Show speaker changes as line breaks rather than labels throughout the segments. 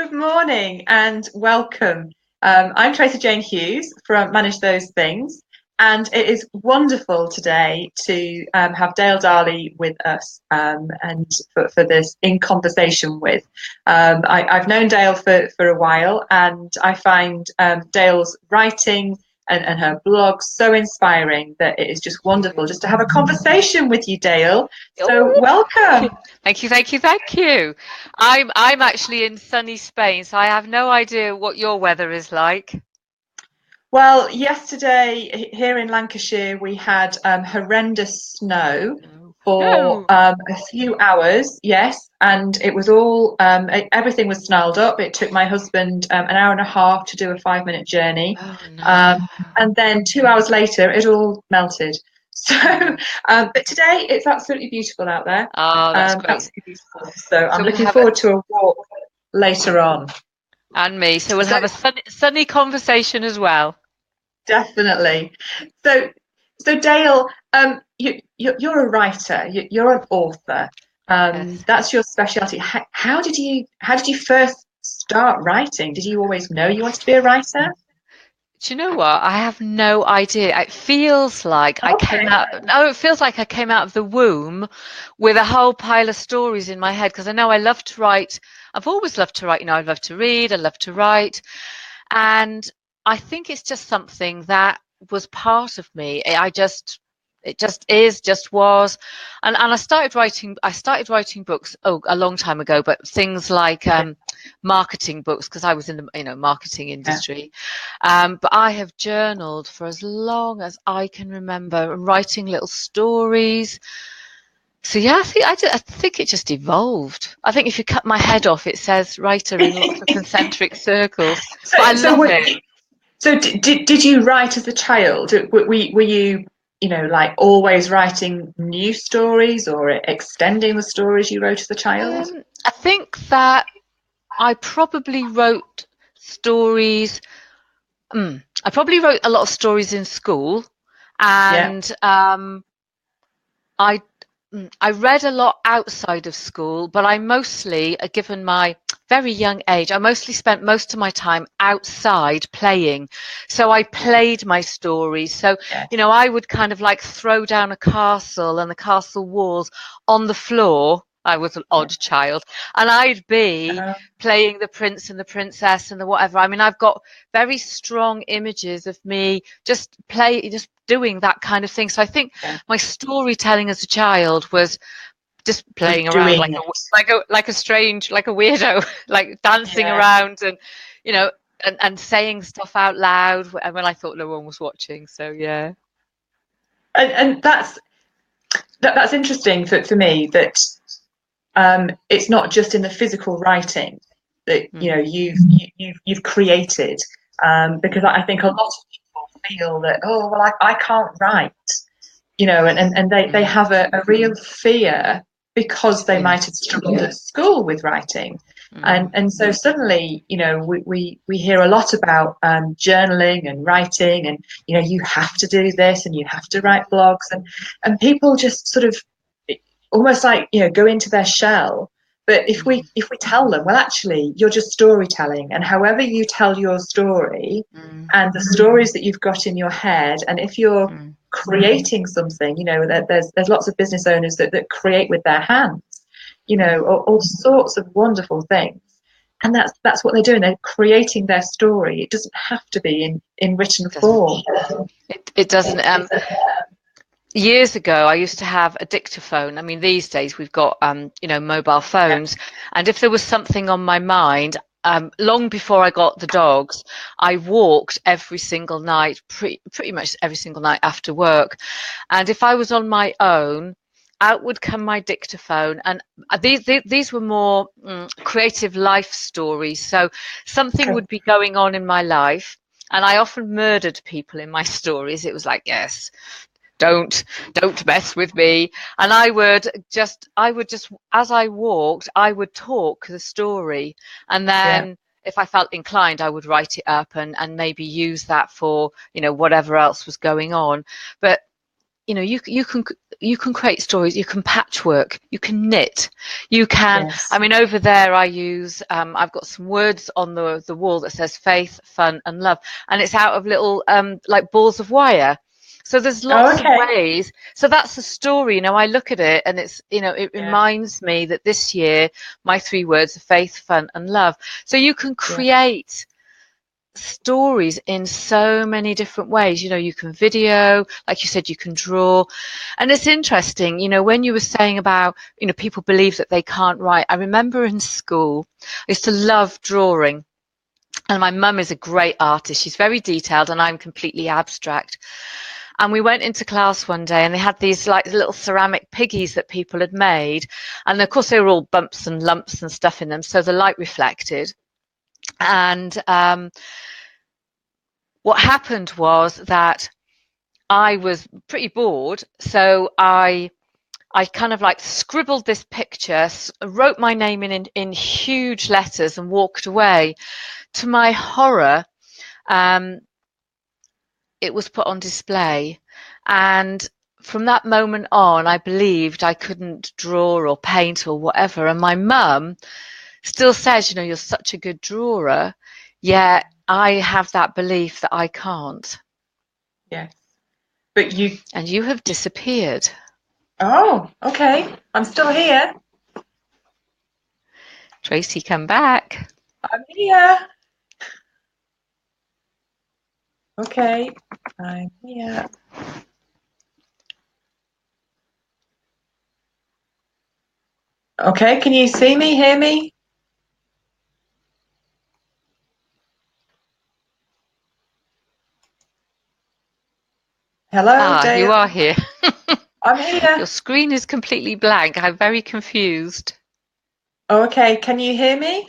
Good morning and welcome. I'm Tracey-Jane Hughes from Manage Those Things, and it is wonderful today to have Dale Darley with us and for this in conversation with. I've known Dale for a while, and I find Dale's writing and her blog so inspiring that it is just wonderful just to have a conversation with you, Dale. So
Oh,
welcome.
thank you, thank you, thank you. I'm actually in sunny Spain, so I have no idea what your weather is like.
Well, yesterday here in Lancashire, we had horrendous snow
No.
for
No.
a few hours, yes, and it was all everything was snarled up. It took my husband an hour and a half to do a 5-minute journey,
Oh no.
um, and then 2 hours later, it all melted. So,
Oh,
but today it's absolutely beautiful out there,
oh, that's great.
absolutely beautiful. So I'm
So we'll
looking
have a
forward to a walk later on.
and me. So we'll
So
have a sunny conversation as well.
definitely. So, so Dale, you're a writer. You're an author.
Yes.
That's your specialty. How did you first start writing? Did you always know you wanted to be a writer?
Do you know what? I have no idea. It feels like I came
Okay.
out. No, it feels like I came out of the womb with a whole pile of stories in my head because I know I love to write. I've always loved to write. I love to read. I love to write. And I think it's just something that was part of me. It just is, just was. And I started writing books, a long time ago, but things like marketing books because I was in the, marketing
Yeah.
industry. But I have journaled for as long as I can remember, writing little stories. So yeah, I think it just evolved. I think if you cut my head off, it says writer in lots of concentric circles.
So,
But I
so,
love
were,
it.
so did you write as a child? Were you, like always writing new stories or extending the stories you wrote as a child?
I think that I probably wrote stories. I probably wrote a lot of stories in school,
Yeah.
and I I read a lot outside of school, but I mostly, given my very young age, I mostly spent most of my time outside playing. So I played my stories. So,
Yeah.
I would kind of like throw down a castle and the castle walls on the floor. I was an odd child, and I'd be
Uh,
playing the prince and the princess and the whatever. I mean, I've got very strong images of me just doing that kind of thing. So I think
yeah.
my storytelling as a child was just
Was
playing around
doing it.
like a strange, like a weirdo, like dancing
Yeah.
around and you know and saying stuff out loud when I thought no one was watching. So yeah.
And that's interesting for me that it's not just in the physical writing that
Mm,
you've created because I think a lot of people feel that, oh well, I can't write, and they
mm,
have a real fear because they
yeah.
might have struggled at school with writing. And
Mm,
and so suddenly, we hear a lot about journaling and writing, and you have to do this and you have to write blogs, and people just sort of almost like go into their shell. But if we
mm,
if we tell them, well, actually you're just storytelling, and however you tell your story
mm,
and the stories that you've got in your head, and if you're
mm,
creating something, there's lots of business owners that create with their hands,
mm.
all sorts of wonderful things. And that's what they're doing. They're creating their story. It doesn't have to be in written
It doesn't.
form.
It doesn't. Years ago, I used to have a dictaphone. I mean, these days we've got, mobile
Yeah.
phones. And if there was something on my mind, long before I got the dogs, I walked every single night, pretty much every single night after work. And if I was on my own, out would come my dictaphone. And these were more creative life stories. So something would be going on in my life. And I often murdered people in my stories. It was like, yes, don't don't mess with me. And I would just as I walked I would talk the story, and
Yeah.
then if I felt inclined I would write it up and maybe use that for whatever else was going on. But you can create stories, you can patchwork, you can knit, you can,
Yes.
I mean, over there I use, I've got some words on the wall that says faith, fun and love, and it's out of little like balls of wire. So there's
Oh,
lots of
okay.
ways. So that's the story. I look at it and it's, it
Yeah.
reminds me that this year my 3 words are faith, fun and love. So you can
Yeah.
create stories in so many different ways. You can video, like you said, you can draw. And it's interesting, when you were saying about, people believe that they can't write. I remember in school, I used to love drawing. And my mum is a great artist. She's very detailed and I'm completely abstract. And we went into class one day and they had these like little ceramic piggies that people had made. And of course they were all bumps and lumps and stuff in them. So the light reflected. And what happened was that I was pretty bored, so I kind of like scribbled this picture, wrote my name in huge letters, and walked away. To my horror, it was put on display, and from that moment on, I believed I couldn't draw or paint or whatever. And my mum still says, you're such a good drawer, yet I have that belief that I can't.
Yes. But you.
And you have disappeared.
Oh, okay. I'm still here.
Tracy, come back.
I'm here. Okay. I'm here. Okay. Can you see me, hear me? Hello,
Ah, you
Dale.
are here.
I'm here.
Your screen is completely blank. I'm very confused.
Oh, okay. Can you hear me?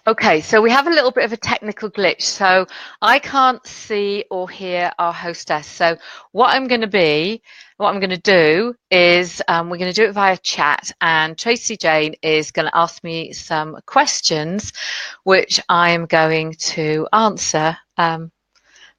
Okay, so we have a little bit of a technical glitch. So I can't see or hear our hostess. So what I'm going to do is we're going to do it via chat, and Tracey-Jane is going to ask me some questions, which I'm going to answer.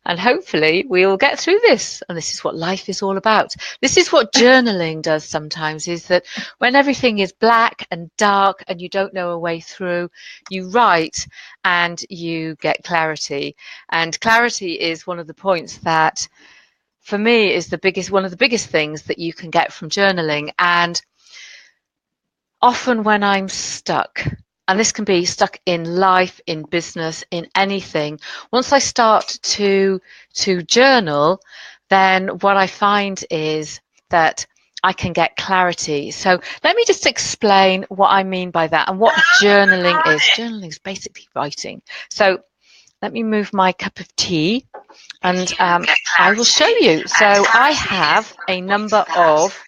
And hopefully we'll get through this. And this is what life is all about. This is what journaling does sometimes, is that when everything is black and dark and you don't know a way through, you write and you get clarity. And clarity is one of the points that, for me, is one of the biggest things that you can get from journaling. And often when I'm stuck, and this can be stuck in life, in business, in anything, once I start to journal, then what I find is that I can get clarity. So let me just explain what I mean by that and what journaling is. Journaling is basically writing. So let me move my cup of tea and I will show you. So I have a number of,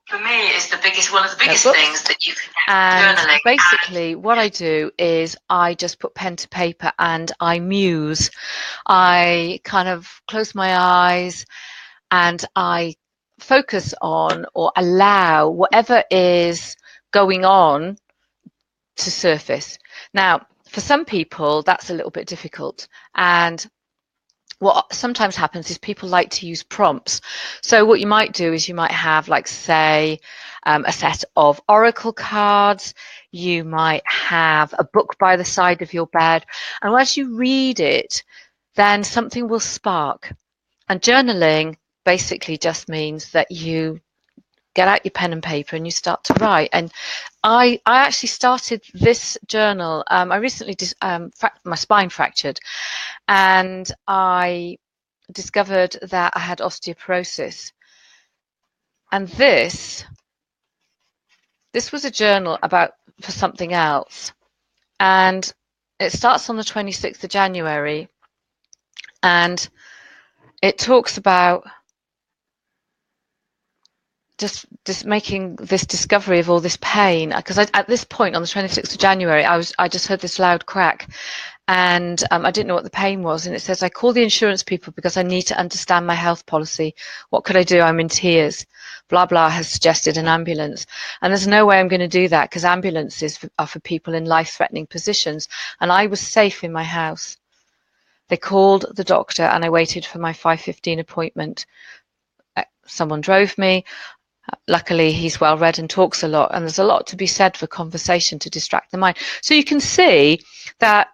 For me, it's one of the biggest
notebooks.
things that you can
And
journaling.
basically what I do is I just put pen to paper and I muse. I kind of close my eyes and I focus on or allow whatever is going on to surface. Now, for some people, that's a little bit difficult. And what sometimes happens is people like to use prompts. So what you might do is you might have, like, say, a set of oracle cards. You might have a book by the side of your bed. And as you read it, then something will spark. And journaling basically just means that you get out your pen and paper and you start to write. And I actually started this journal. I recently my spine fractured, and I discovered that I had osteoporosis. And this was a journal for something else. And it starts on the 26th of January, and it talks about just making this discovery of all this pain, because at this point on the 26th of January I just heard this loud crack, and I didn't know what the pain was. And it says, I call the insurance people because I need to understand my health policy. What could I do? I'm in tears. Blah, blah has suggested an ambulance. And there's no way I'm going to do that because ambulances are for people in life-threatening positions. And I was safe in my house. They called the doctor and I waited for my 5:15 appointment. Someone drove me. Luckily, he's well read and talks a lot, and there's a lot to be said for conversation to distract the mind. So you can see that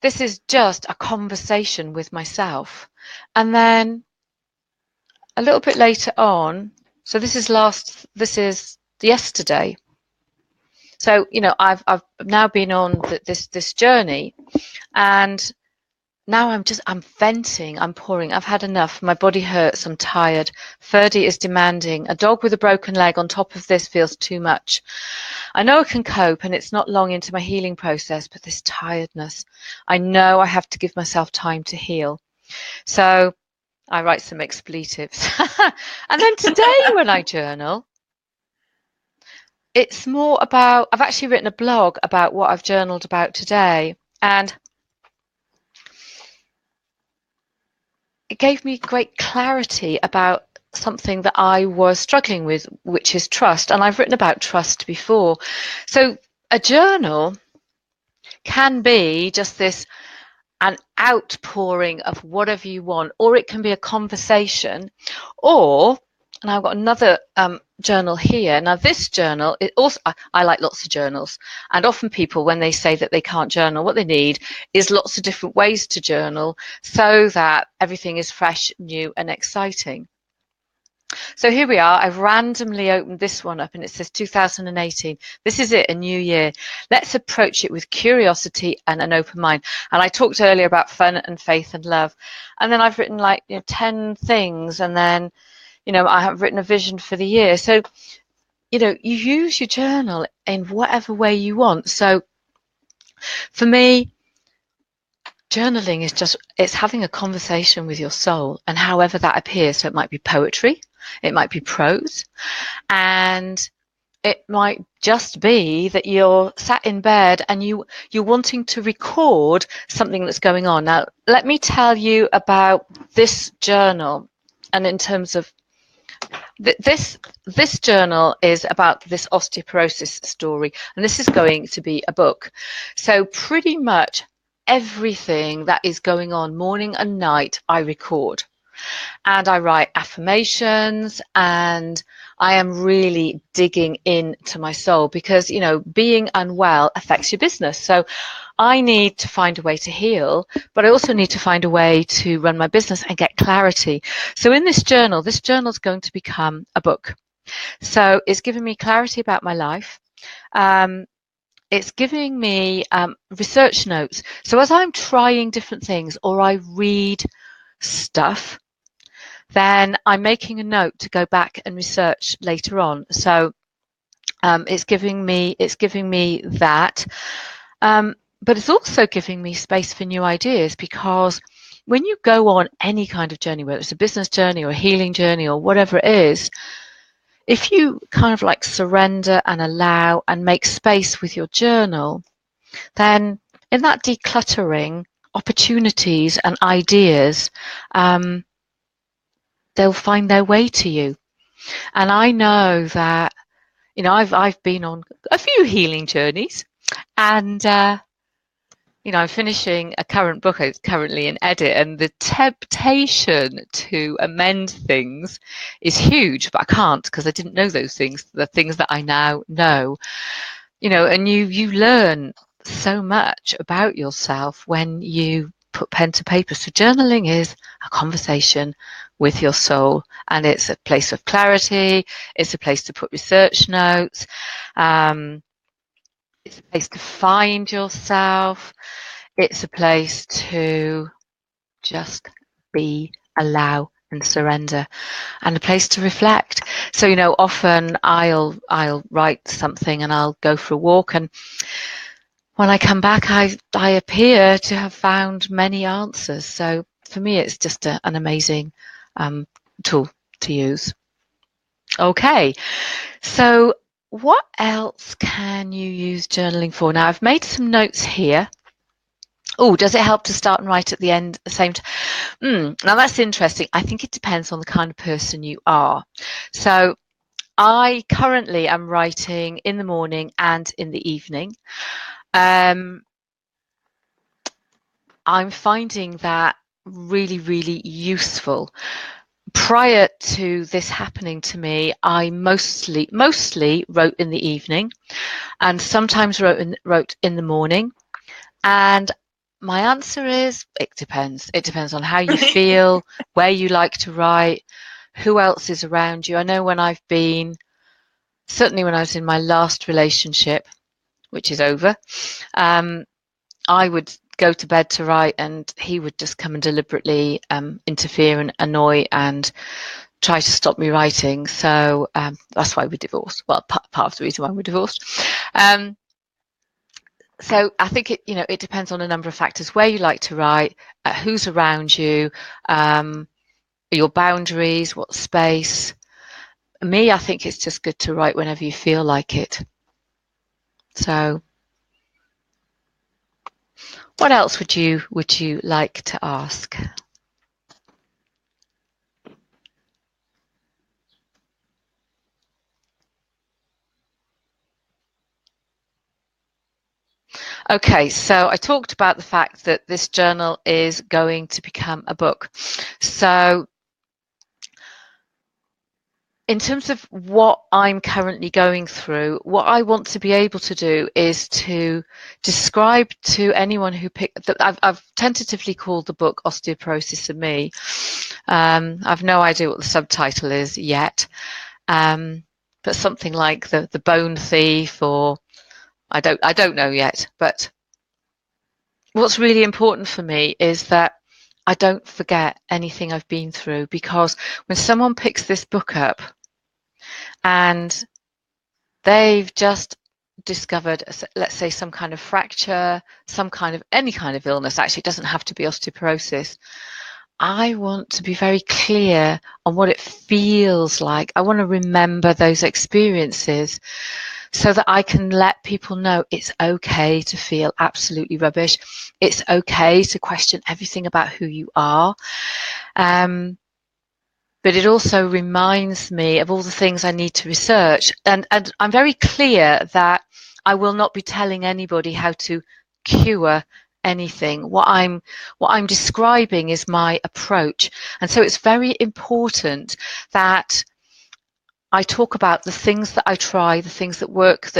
this is just a conversation with myself. And then a little bit later on, so this is yesterday. So, I've now been on this journey, and now I'm venting, I'm pouring. I've had enough. My body hurts. I'm tired. Ferdy is demanding. A dog with a broken leg on top of this feels too much. I know I can cope and it's not long into my healing process, but this tiredness, I know I have to give myself time to heal. So I write some expletives. And then today when I journal, it's more about, I've actually written a blog about what I've journaled about today. And it gave me great clarity about something that I was struggling with, which is trust. And I've written about trust before. So a journal can be just an outpouring of whatever you want, or it can be a conversation, and I've got another journal here. Now this journal, I like lots of journals, and often people, when they say that they can't journal, what they need is lots of different ways to journal so that everything is fresh, new and exciting. So here we are. I've randomly opened this one up and it says 2018. This is it, a new year. Let's approach it with curiosity and an open mind. And I talked earlier about fun and faith and love. And then I've written 10 things. And then, I have written a vision for the year. So, you use your journal in whatever way you want. So for me, journaling is it's having a conversation with your soul, and however that appears. So it might be poetry, it might be prose, and it might just be that you're sat in bed and you're wanting to record something that's going on. Now, let me tell you about this journal. And in terms of this journal is about this osteoporosis story, and this is going to be a book. So pretty much everything that is going on morning and night, I record. And I write affirmations, and I am really digging into my soul because, being unwell affects your business. So I need to find a way to heal, but I also need to find a way to run my business and get clarity. So in this journal is going to become a book. So it's giving me clarity about my life. It's giving me research notes. So as I'm trying different things or I read stuff, then I'm making a note to go back and research later on. So it's giving me that, but it's also giving me space for new ideas, because when you go on any kind of journey, whether it's a business journey or a healing journey or whatever it is, if you kind of surrender and allow and make space with your journal, then in that decluttering, opportunities and ideas, they'll find their way to you. And I know that, I've been on a few healing journeys, and I'm finishing a current book. It's currently in edit, and the temptation to amend things is huge, but I can't because I didn't know those things, the things that I now know. And you learn so much about yourself when you put pen to paper. So journaling is a conversation with your soul, and it's a place of clarity. It's a place to put research notes. It's a place to find yourself. It's a place to just be, allow and surrender, and a place to reflect. So, often I'll write something and I'll go for a walk, and when I come back, I appear to have found many answers. So for me, it's just an amazing tool to use. Okay, so what else can you use journaling for? Now, I've made some notes here. Oh, does it help to start and write at the end at the same time? Now that's interesting. I think it depends on the kind of person you are. So I currently am writing in the morning and in the evening. I'm finding that really, really useful. Prior to this happening to me, I mostly wrote in the evening, and sometimes wrote in the morning. And my answer is it depends. It depends on how you feel, where you like to write, who else is around you. I know certainly when I was in my last relationship, which is over, I would go to bed to write, and he would just come and deliberately interfere and annoy and try to stop me writing. So that's why we divorced. Well, part of the reason why we're divorced. So I think it depends on a number of factors: where you like to write, who's around you, your boundaries, what space. Me, I think it's just good to write whenever you feel like it. So what else would you like to ask? Okay, so I talked about the fact that this journal is going to become a book. So in terms of what I'm currently going through, what I want to be able to do is to describe to anyone who I've tentatively called the book Osteoporosis and Me. I've no idea what the subtitle is yet, but something like the Bone Thief, or I don't know yet. But what's really important for me is that I don't forget anything I've been through, because when someone picks this book up and they've just discovered, let's say, some kind of fracture, any kind of illness, actually it doesn't have to be osteoporosis, I want to be very clear on what it feels like. I want to remember those experiences so that I can let people know it's okay to feel absolutely rubbish. It's okay to question everything about who you are. But it also reminds me of all the things I need to research. And I'm very clear that I will not be telling anybody how to cure anything. What I'm describing is my approach. And so it's very important that I talk about the things that I try, the things that work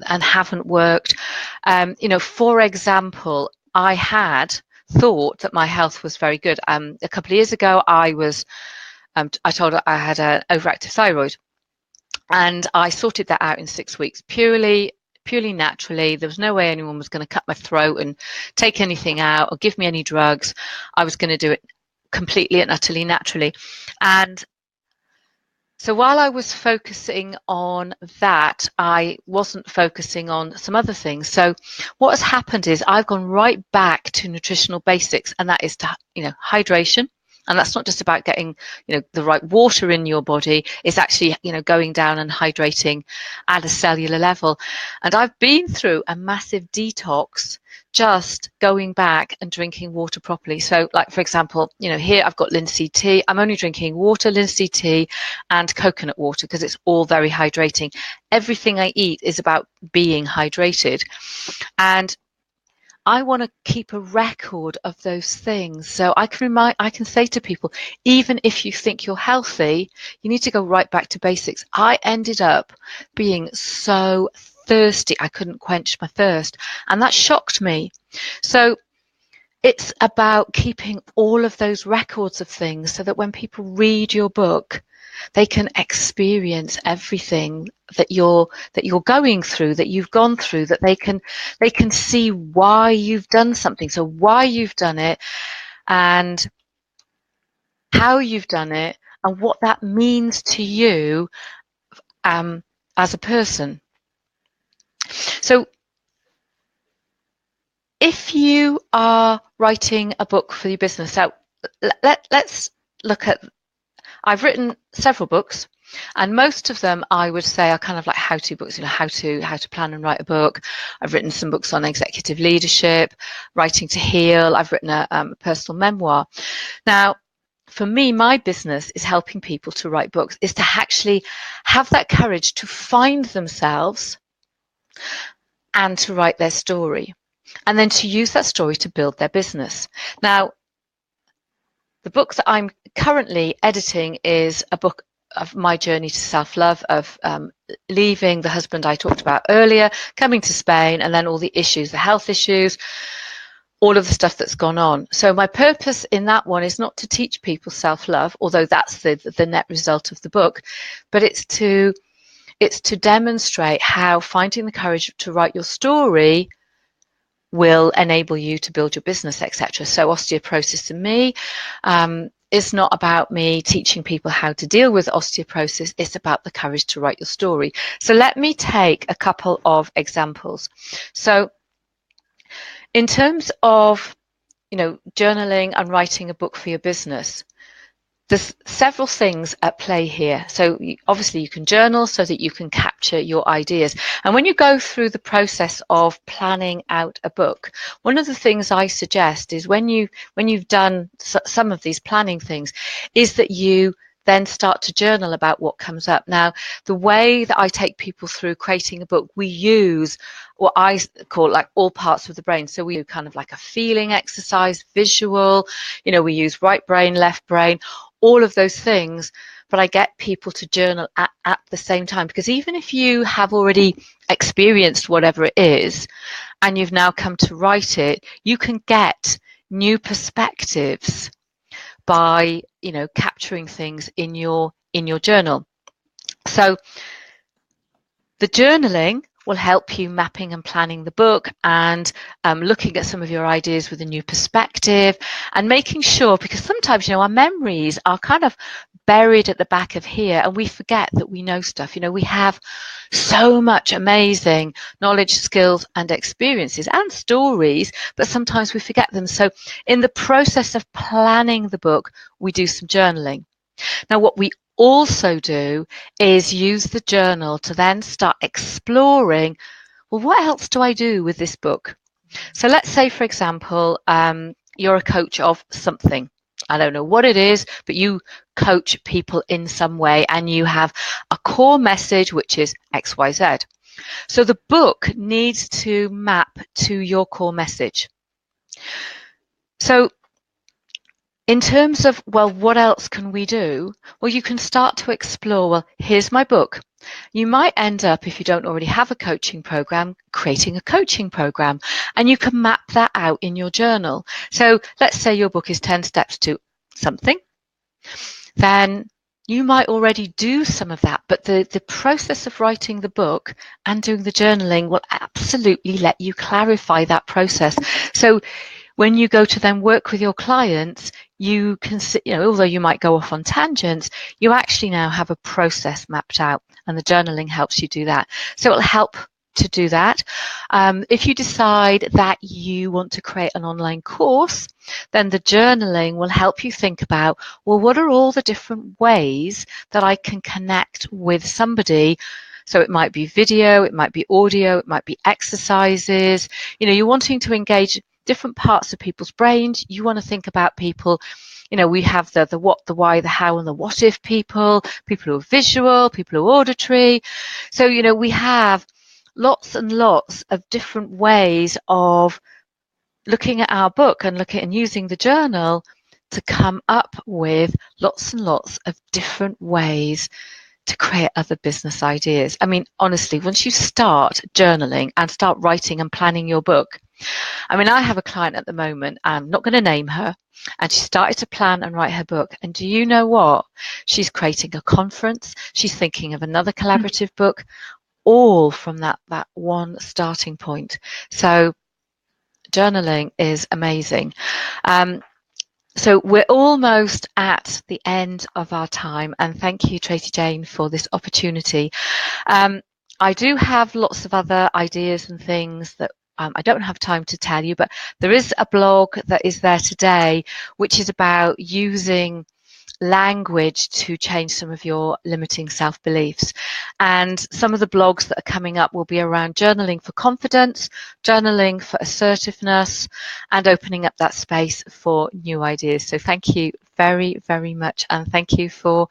and haven't worked. For example, I had thought that my health was very good. A couple of years ago, I told her I had an overactive thyroid, and I sorted that out in 6 weeks, purely naturally. There was no way anyone was going to cut my throat and take anything out or give me any drugs. I was going to do it completely and utterly naturally. And so while I was focusing on that, I wasn't focusing on some other things. So what has happened is I've gone right back to nutritional basics, and that is to, hydration. And that's not just about getting, the right water in your body. It's actually, going down and hydrating at a cellular level. And I've been through a massive detox just going back and drinking water properly. So, like, for example, here I've got linseed tea. I'm only drinking water, linseed tea, and coconut water because it's all very hydrating. Everything I eat is about being hydrated. And I want to keep a record of those things. So I can say to people, even if you think you're healthy, you need to go right back to basics. I ended up being so thirsty, I couldn't quench my thirst. And that shocked me. So it's about keeping all of those records of things so that when people read your book, they can experience everything that you're going through, that you've gone through, that they can see why you've done something, so why you've done it and how you've done it and what that means to you as a person. So if you are writing a book for your business, so let's look at, I've written several books, and most of them I would say are kind of like how-to books, how to plan and write a book. I've written some books on executive leadership, writing to heal. I've written a personal memoir. Now, for me, my business is helping people to write books, is to actually have that courage to find themselves and to write their story, and then to use that story to build their business. Now, the book that I'm currently editing is a book of my journey to self-love, of leaving the husband I talked about earlier, coming to Spain, and then all the issues, the health issues, all of the stuff that's gone on. So my purpose in that one is not to teach people self-love, although that's the net result of the book, but it's to demonstrate how finding the courage to write your story will enable you to build your business, etc. So osteoporosis to me is not about me teaching people how to deal with osteoporosis. It's about the courage to write your story. So let me take a couple of examples. So in terms of, journaling and writing a book for your business, there's several things at play here. So obviously you can journal so that you can capture your ideas. And when you go through the process of planning out a book, one of the things I suggest is when you've done some of these planning things, is that you then start to journal about what comes up. Now, the way that I take people through creating a book, we use what I call like all parts of the brain. So we do kind of like a feeling exercise, visual, we use right brain, left brain, all of those things. But I get people to journal at the same time, because even if you have already experienced whatever it is and you've now come to write it, you can get new perspectives by capturing things in your journal. So the journaling will help you mapping and planning the book, and looking at some of your ideas with a new perspective, and making sure, because sometimes our memories are kind of buried at the back of here and we forget that we know stuff. We have so much amazing knowledge, skills and experiences and stories, but sometimes we forget them. So in the process of planning the book, we do some journaling. Now, what we also do is use the journal to then start exploring, well, what else do I do with this book? So let's say, for example, you're a coach of something. I don't know what it is, but you coach people in some way and you have a core message, which is XYZ. So the book needs to map to your core message. So in terms of, well, what else can we do? Well, you can start to explore, well, here's my book. You might end up, if you don't already have a coaching program, creating a coaching program, and you can map that out in your journal. So let's say your book is 10 steps to something, then you might already do some of that, but the process of writing the book and doing the journaling will absolutely let you clarify that process. So when you go to then work with your clients, you can, although you might go off on tangents, you actually now have a process mapped out, and the journaling helps you do that. So it'll help to do that. If you decide that you want to create an online course, then the journaling will help you think about, well, what are all the different ways that I can connect with somebody? So it might be video, it might be audio, it might be exercises. You're wanting to engage different parts of people's brains. You want to think about people, we have the what, the why, the how, and the what if people who are visual, people who are auditory. So, we have lots and lots of different ways of looking at our book and using the journal to come up with lots and lots of different ways to create other business ideas. I mean, honestly, once you start journaling and start writing and planning your book, I have a client at the moment, I'm not going to name her, and she started to plan and write her book. And do you know what? She's creating a conference. She's thinking of another collaborative book, all from that one starting point. So journaling is amazing. So we're almost at the end of our time, and thank you, Tracey-Jane, for this opportunity. I do have lots of other ideas and things that I don't have time to tell you, but there is a blog that is there today, which is about using language to change some of your limiting self-beliefs. And some of the blogs that are coming up will be around journaling for confidence, journaling for assertiveness, and opening up that space for new ideas. So thank you very, very much, and thank you for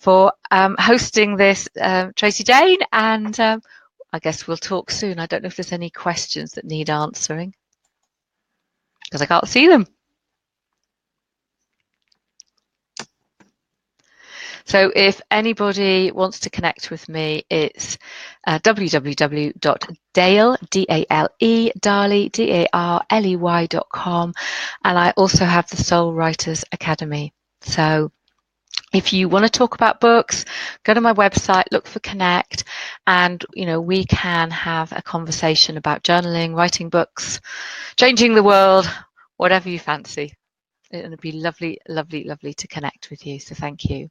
hosting this, Tracey-Jane, and I guess we'll talk soon. I don't know if there's any questions that need answering, because I can't see them. So if anybody wants to connect with me, it's www.dale, D-A-L-E, Darley, D-A-R-L-E-Y.com. And I also have the Soul Writers Academy. So if you want to talk about books, go to my website, look for Connect, and we can have a conversation about journaling, writing books, changing the world, whatever you fancy. It'll be lovely, lovely, lovely to connect with you. So thank you.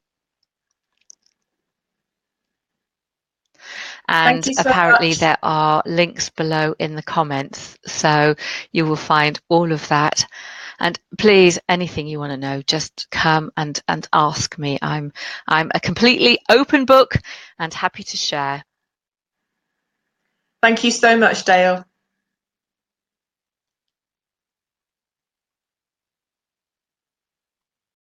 And apparently there are links below in the comments, so you will find all of that. And please, anything you want to know, just come and ask me. I'm a completely open book and happy to share.
Thank you so much, Dale.